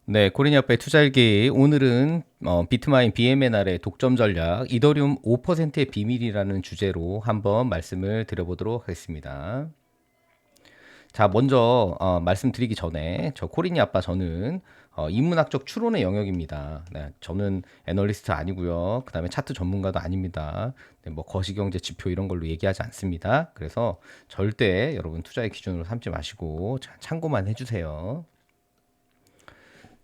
네, 코리니아빠의 투자일기 오늘은 비트마인 BMNR의 독점 전략 이더리움 5%의 비밀이라는 주제로 한번 말씀을 드려보도록 하겠습니다. 자, 먼저 말씀드리기 전에 저 코리니아빠 저는 인문학적 추론의 영역입니다. 네, 저는 애널리스트 아니고요. 그다음에 차트 전문가도 아닙니다. 네, 뭐 거시경제 지표 이런 걸로 얘기하지 않습니다. 그래서 절대 여러분 투자의 기준으로 삼지 마시고 참고만 해주세요.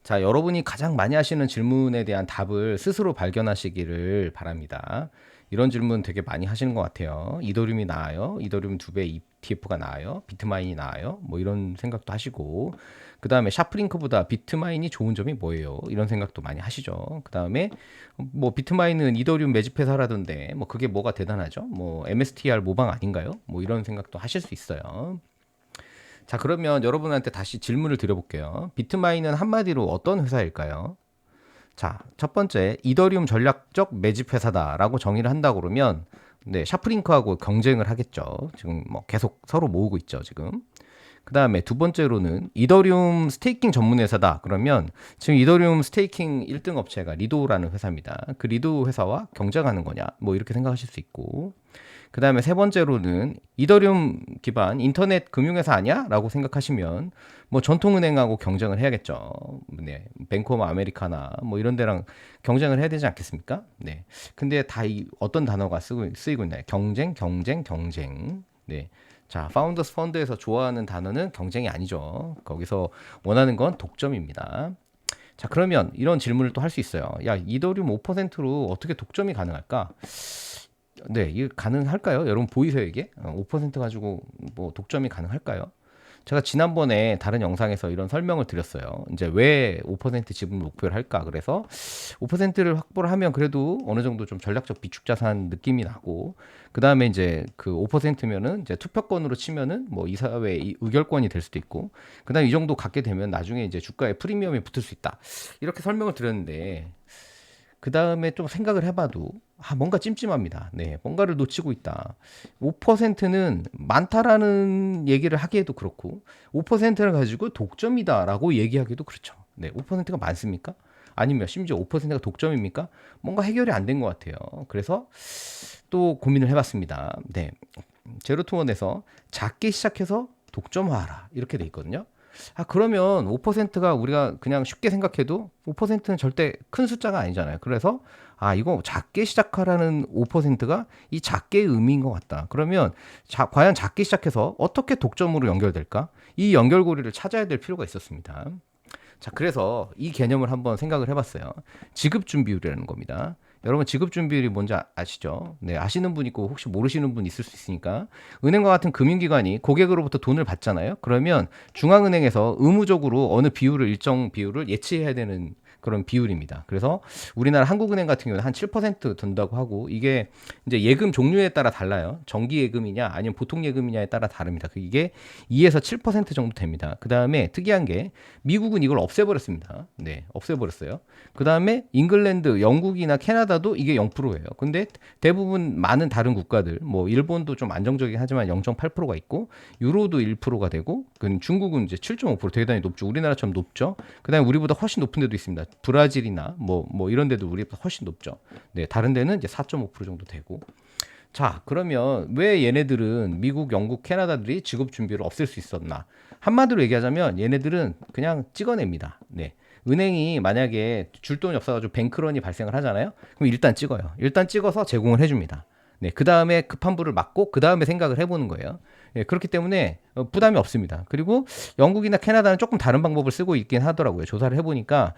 자, 여러분이 가장 많이 하시는 질문에 대한 답을 스스로 발견하시기를 바랍니다. 이런 질문 되게 많이 하시는 것 같아요. 이더리움이 나아요? 이더리움 2배 ETF가 나아요? 비트마인이 나아요? 뭐 이런 생각도 하시고, 그 다음에 샤프링크보다 비트마인이 좋은 점이 뭐예요? 이런 생각도 많이 하시죠. 그 다음에 뭐 비트마인은 이더리움 매집회사라던데 뭐 그게 뭐가 대단하죠? 뭐 MSTR 모방 아닌가요? 뭐 이런 생각도 하실 수 있어요. 자, 그러면 여러분한테 다시 질문을 드려볼게요. 비트마인은 한마디로 어떤 회사일까요? 자, 첫 번째, 이더리움 전략적 매집 회사다라고 정의를 한다 그러면, 네, 샤프링크하고 경쟁을 하겠죠. 지금 뭐 계속 서로 모으고 있죠, 지금. 그 다음에 두 번째로는 이더리움 스테이킹 전문 회사다. 그러면 지금 이더리움 스테이킹 1등 업체가 리도라는 회사입니다. 그 리도 회사와 경쟁하는 거냐? 뭐 이렇게 생각하실 수 있고. 그 다음에 세 번째로는 이더리움 기반 인터넷 금융회사 아니야? 라고 생각하시면 뭐 전통은행하고 경쟁을 해야겠죠. 네. 뱅크 오브 아메리카나 뭐 이런 데랑 경쟁을 해야 되지 않겠습니까? 네. 근데 다 어떤 단어가 쓰이고 있나요? 경쟁, 경쟁, 경쟁. 네. 자, 파운더스 펀드에서 좋아하는 단어는 경쟁이 아니죠. 거기서 원하는 건 독점입니다. 자, 그러면 이런 질문을 또 할 수 있어요. 야, 이더리움 5%로 어떻게 독점이 가능할까? 네, 이게 가능할까요? 여러분 보이세요, 이게? 5% 가지고 뭐 독점이 가능할까요? 제가 지난번에 다른 영상에서 이런 설명을 드렸어요. 이제 왜 5% 지분 목표를 할까? 그래서 5%를 확보를 하면 그래도 어느 정도 좀 전략적 비축 자산 느낌이 나고, 그 다음에 이제 그 5%면은 이제 투표권으로 치면은 뭐 이사회 의결권이 될 수도 있고, 그 다음에 이 정도 갖게 되면 나중에 이제 주가에 프리미엄이 붙을 수 있다. 이렇게 설명을 드렸는데, 그 다음에 좀 생각을 해봐도 뭔가 찜찜합니다. 네, 뭔가를 놓치고 있다. 5%는 많다라는 얘기를 하기에도 그렇고 5%를 가지고 독점이다라고 얘기하기도 그렇죠. 네, 5%가 많습니까? 아니면 심지어 5%가 독점입니까? 뭔가 해결이 안 된 것 같아요. 그래서 또 고민을 해봤습니다. 네, 제로투원에서 작게 시작해서 독점화하라 이렇게 돼 있거든요. 그러면 5%가 우리가 그냥 쉽게 생각해도 5%는 절대 큰 숫자가 아니잖아요. 그래서 이거 작게 시작하라는 5%가 이 작게의 의미인 것 같다. 그러면 과연 작게 시작해서 어떻게 독점으로 연결될까? 이 연결고리를 찾아야 될 필요가 있었습니다. 자, 그래서 이 개념을 한번 생각을 해봤어요. 지급 준비율이라는 겁니다. 여러분 지급 준비율이 뭔지 아시죠? 네, 아시는 분 있고 혹시 모르시는 분 있을 수 있으니까 은행과 같은 금융기관이 고객으로부터 돈을 받잖아요. 그러면 중앙은행에서 의무적으로 어느 비율을 일정 비율을 예치해야 되는 그런 비율입니다. 그래서 우리나라 한국은행 같은 경우는 한 7% 든다고 하고 이게 이제 예금 종류에 따라 달라요. 정기 예금이냐 아니면 보통 예금이냐에 따라 다릅니다. 이게 2에서 7% 정도 됩니다. 그 다음에 특이한 게 미국은 이걸 없애버렸습니다. 네, 없애버렸어요. 그 다음에 잉글랜드, 영국이나 캐나다도 이게 0%예요. 근데 대부분 많은 다른 국가들, 뭐 일본도 좀 안정적이긴 하지만 0.8%가 있고, 유로도 1%가 되고, 중국은 이제 7.5% 대단히 높죠. 우리나라처럼 높죠. 그 다음에 우리보다 훨씬 높은 데도 있습니다. 브라질이나 뭐 이런 데도 우리보다 훨씬 높죠. 네, 다른 데는 이제 4.5% 정도 되고. 자, 그러면 왜 얘네들은 미국, 영국, 캐나다들이 지급 준비를 없앨 수 있었나? 한마디로 얘기하자면 얘네들은 그냥 찍어냅니다. 네. 은행이 만약에 줄 돈이 없어가지고 뱅크런이 발생을 하잖아요. 그럼 일단 찍어요. 일단 찍어서 제공을 해줍니다. 네. 그 다음에 급한 불을 막고 그 다음에 생각을 해보는 거예요. 예, 그렇기 때문에 부담이 없습니다. 그리고 영국이나 캐나다는 조금 다른 방법을 쓰고 있긴 하더라고요. 조사를 해보니까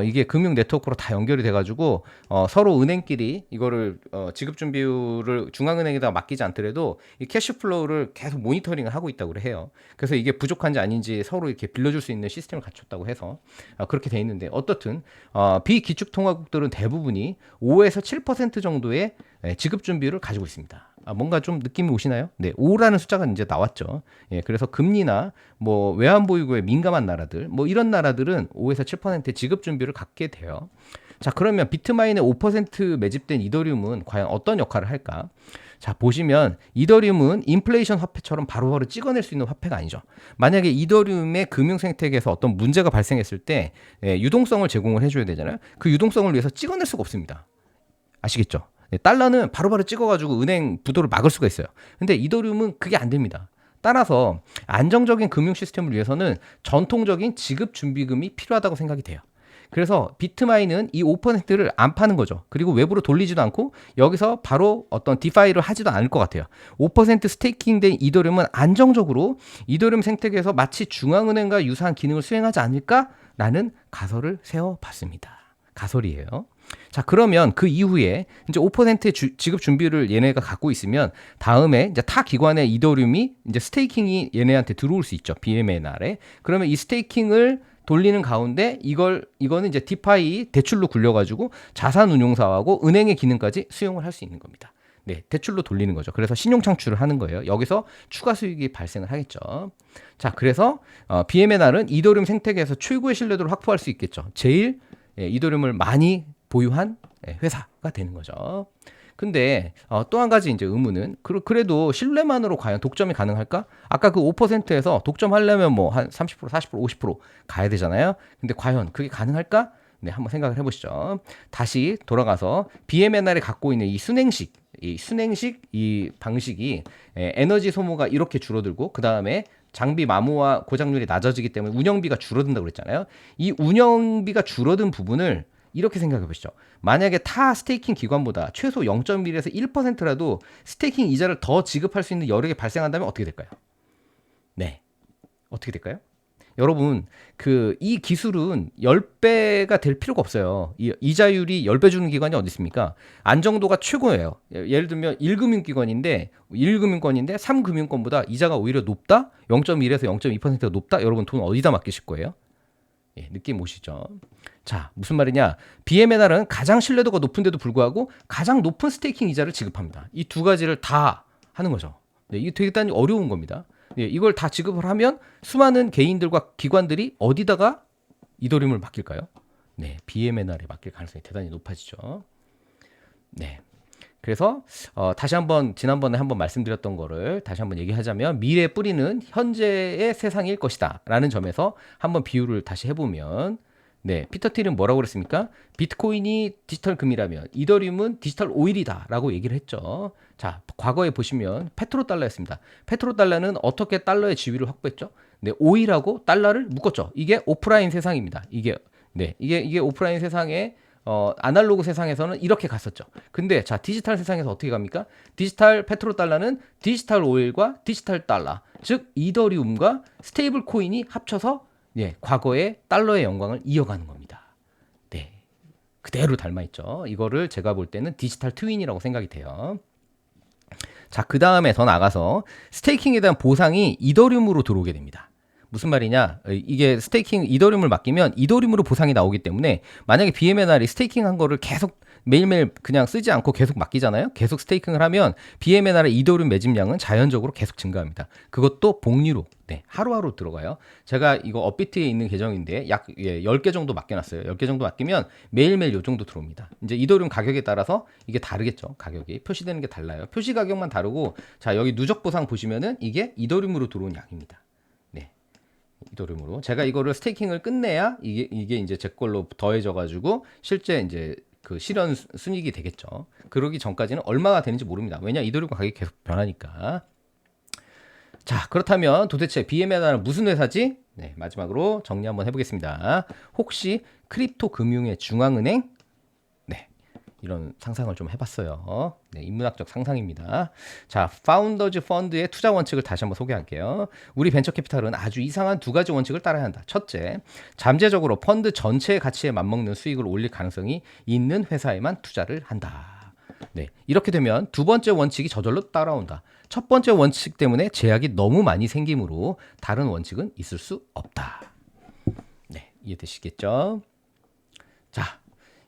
이게 금융 네트워크로 다 연결이 돼가지고 서로 은행끼리 이거를 지급 준비율을 중앙은행에다 맡기지 않더라도 이 캐시플로우를 계속 모니터링을 하고 있다고 해요. 그래서 이게 부족한지 아닌지 서로 이렇게 빌려줄 수 있는 시스템을 갖췄다고 해서 그렇게 돼 있는데 어떻든 비기축통화국들은 대부분이 5에서 7% 정도의 지급 준비율을 가지고 있습니다. 뭔가 좀 느낌이 오시나요? 네, 5라는 숫자가 이제 나왔죠. 예, 그래서 금리나 뭐 외환 보유고에 민감한 나라들, 뭐 이런 나라들은 5에서 7% 지급 준비를 갖게 돼요. 자, 그러면 비트마인에 5% 매집된 이더리움은 과연 어떤 역할을 할까? 자, 보시면 이더리움은 인플레이션 화폐처럼 바로바로 찍어낼 수 있는 화폐가 아니죠. 만약에 이더리움의 금융 생태계에서 어떤 문제가 발생했을 때 유동성을 제공을 해줘야 되잖아요. 그 유동성을 위해서 찍어낼 수가 없습니다. 아시겠죠? 달러는 바로바로 찍어가지고 은행 부도를 막을 수가 있어요. 근데 이더리움은 그게 안 됩니다. 따라서 안정적인 금융 시스템을 위해서는 전통적인 지급 준비금이 필요하다고 생각이 돼요. 그래서 비트마인은 이 5%를 안 파는 거죠. 그리고 외부로 돌리지도 않고 여기서 바로 어떤 디파이를 하지도 않을 것 같아요. 5% 스테이킹된 이더리움은 안정적으로 이더리움 생태계에서 마치 중앙은행과 유사한 기능을 수행하지 않을까라는 가설을 세워봤습니다. 가설이에요. 자, 그러면 그 이후에 이제 5%의 지급 준비를 얘네가 갖고 있으면 다음에 이제 타 기관의 이더리움이 이제 스테이킹이 얘네한테 들어올 수 있죠. BMNR에. 그러면 이 스테이킹을 돌리는 가운데 이거는 이제 디파이 대출로 굴려가지고 자산 운용사하고 은행의 기능까지 수용을 할 수 있는 겁니다. 네, 대출로 돌리는 거죠. 그래서 신용 창출을 하는 거예요. 여기서 추가 수익이 발생을 하겠죠. 자, 그래서 BMNR은 이더리움 생태계에서 최고의 신뢰도를 확보할 수 있겠죠. 제일 이더리움을 많이 보유한 회사가 되는 거죠. 근데 또 한 가지 이제 의문은 그래도 신뢰만으로 과연 독점이 가능할까? 아까 그 5%에서 독점하려면 뭐 한 30%, 40%, 50% 가야 되잖아요. 근데 과연 그게 가능할까? 네, 한번 생각을 해보시죠. 다시 돌아가서 BMNR이 갖고 있는 이 순행식 이 방식이 에너지 소모가 이렇게 줄어들고 그 다음에 장비 마모와 고장률이 낮아지기 때문에 운영비가 줄어든다고 그랬잖아요. 이 운영비가 줄어든 부분을 이렇게 생각해 보시죠. 만약에 타 스테이킹 기관보다 최소 0.1에서 1%라도 스테이킹 이자를 더 지급할 수 있는 여력이 발생한다면 어떻게 될까요? 네. 어떻게 될까요? 여러분, 이 기술은 10배가 될 필요가 없어요. 이자율이 10배 주는 기관이 어디 있습니까? 안정도가 최고예요. 예를 들면 1금융권인데 3금융권보다 이자가 오히려 높다? 0.1에서 0.2%가 높다? 여러분 돈 어디다 맡기실 거예요? 예, 느낌 오시죠? 자, 무슨 말이냐? BMNR은 가장 신뢰도가 높은데도 불구하고 가장 높은 스테이킹 이자를 지급합니다. 이 두 가지를 다 하는 거죠. 네, 이게 되게 단히 어려운 겁니다. 네, 이걸 다 지급을 하면 수많은 개인들과 기관들이 어디다가 이더리움을 맡길까요? 네, BMNR에 맡길 가능성이 대단히 높아지죠. 네. 그래서 다시 한번 지난번에 한번 말씀드렸던 거를 다시 한번 얘기하자면 미래의 뿌리는 현재의 세상일 것이다 라는 점에서 한번 비유를 다시 해보면 네, 피터 틸은 뭐라고 그랬습니까? 비트코인이 디지털 금이라면 이더리움은 디지털 오일이다 라고 얘기를 했죠. 자, 과거에 보시면 페트로달러였습니다. 페트로달러는 어떻게 달러의 지위를 확보했죠? 네, 오일하고 달러를 묶었죠. 이게 오프라인 세상입니다. 이게 오프라인 세상에 아날로그 세상에서는 이렇게 갔었죠. 근데 자, 디지털 세상에서 어떻게 갑니까? 디지털 페트로달러는 디지털 오일과 디지털 달러, 즉 이더리움과 스테이블 코인이 합쳐서 과거의 달러의 영광을 이어가는 겁니다. 네, 그대로 닮아있죠. 이거를 제가 볼 때는 디지털 트윈이라고 생각이 돼요. 자, 그 다음에 더 나가서 스테이킹에 대한 보상이 이더리움으로 들어오게 됩니다. 무슨 말이냐? 이게 스테이킹 이더리움을 맡기면 이더리움으로 보상이 나오기 때문에 만약에 BMNR이 스테이킹한 거를 계속 매일매일 그냥 쓰지 않고 계속 맡기잖아요. 계속 스테이킹을 하면 BMNR의 이더리움 매집량은 자연적으로 계속 증가합니다. 그것도 복리로 하루하루 들어가요. 제가 이거 업비트에 있는 계정인데 약 10개 정도 맡겨놨어요. 10개 정도 맡기면 매일매일 요 정도 들어옵니다. 이제 이더리움 가격에 따라서 이게 다르겠죠. 가격이 표시되는 게 달라요. 표시 가격만 다르고 자, 여기 누적 보상 보시면은 이게 이더리움으로 들어온 양입니다. 이더리움으로 제가 이거를 스테이킹을 끝내야 이게 이제 제 걸로 더해져 가지고 실제 이제 그 실현 순이익이 되겠죠. 그러기 전까지는 얼마가 되는지 모릅니다. 왜냐, 이더리움 가격이 계속 변하니까. 자, 그렇다면 도대체 BMNR은 무슨 회사지? 네, 마지막으로 정리 한번 해보겠습니다. 혹시 크립토 금융의 중앙은행? 네, 이런 상상을 좀 해봤어요. 네, 인문학적 상상입니다. 자, 파운더즈 펀드의 투자 원칙을 다시 한번 소개할게요. 우리 벤처 캐피탈은 아주 이상한 두 가지 원칙을 따라야 한다. 첫째, 잠재적으로 펀드 전체의 가치에 맞먹는 수익을 올릴 가능성이 있는 회사에만 투자를 한다. 네, 이렇게 되면 두 번째 원칙이 저절로 따라온다. 첫 번째 원칙 때문에 제약이 너무 많이 생기므로 다른 원칙은 있을 수 없다. 네, 이해되시겠죠? 자,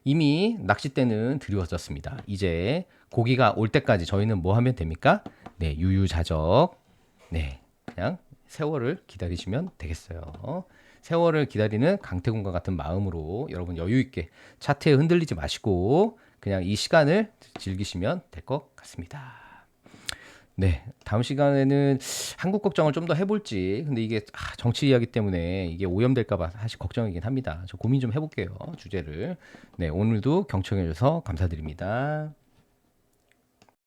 이미 낚싯대는 드리워졌습니다. 이제 고기가 올 때까지 저희는 뭐 하면 됩니까? 네, 유유자적. 네, 그냥 세월을 기다리시면 되겠어요. 세월을 기다리는 강태공과 같은 마음으로 여러분 여유 있게 차트에 흔들리지 마시고 그냥 이 시간을 즐기시면 될 것 같습니다. 네. 다음 시간에는 한국 걱정을 좀 더 해볼지. 근데 이게 정치 이야기 때문에 이게 오염될까 봐 사실 걱정이긴 합니다. 저 고민 좀 해볼게요. 주제를. 네. 오늘도 경청해 주셔서 감사드립니다.